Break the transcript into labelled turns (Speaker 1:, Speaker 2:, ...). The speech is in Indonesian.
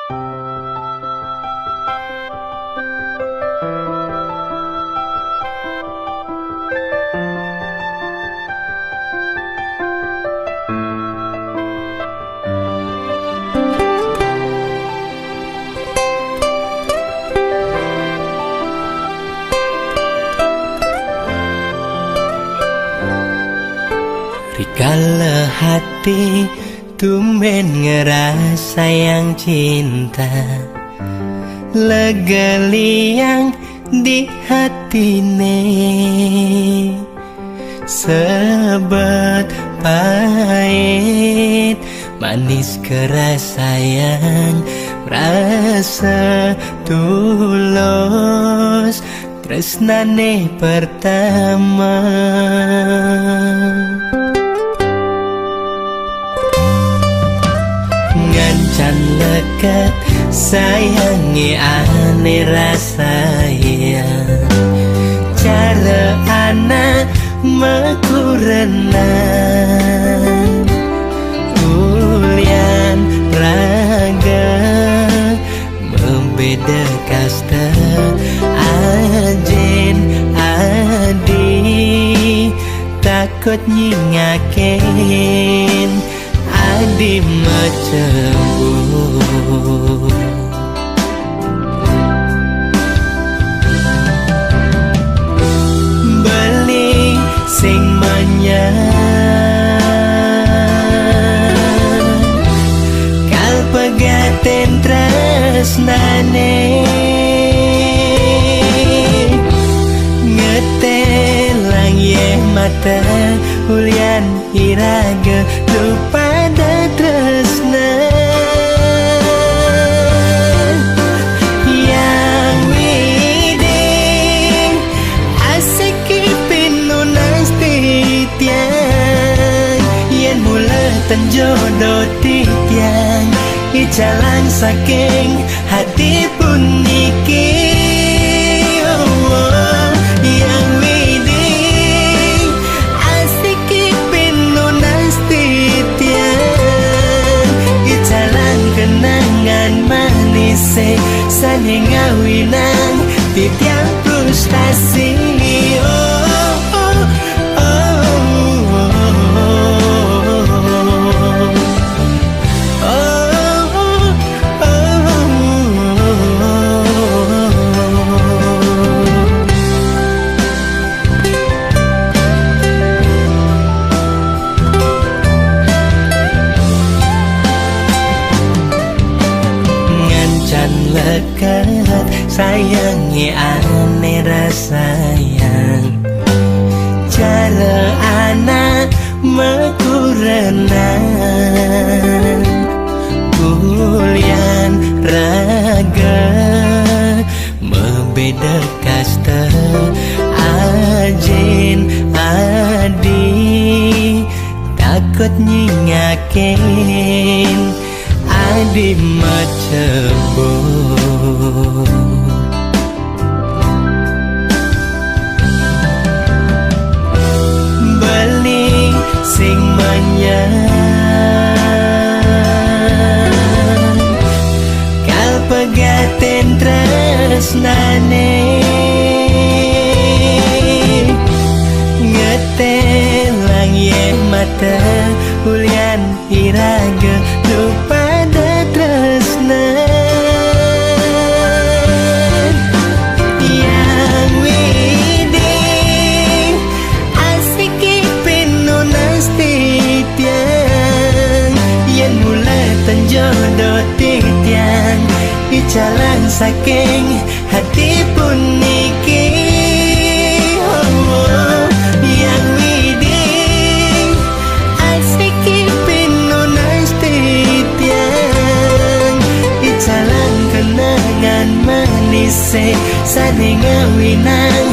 Speaker 1: Rikala hati tumben ngerasa yang cinta, lega liang di hatine, sebet pahit manis keras sayang, rasa tulus tresnane pertama. Ngancan lekat sayangi ane rasanya, cara anak mekurenan kulian raga membeda kasta ajen adi takut nyingakin adi macembur. Beli sing menyang kal pegaten tresnane, ngetelang ye mata ulian iraga lupa da tresna yang widing asik pinunas titiang yen mula tenjodoh titiang icalang saking hati pun niki. Saling ngawinang titiang frustasi. Lekat sayangi ane rasayang, cara anak mekurenan kulian raga membeda kasta ajen adi takut nyingakin adi macembur. Beli sing menyang kal pegaten tresnane, ngetelang ye mata ulian iraga lupa da tresna yang widing asik pinunas titiang yen mula tenjodoh titiang icalang saking hati pun niki. Yang widing asik pinunas titiang icalang kenangan manis saling ngawinang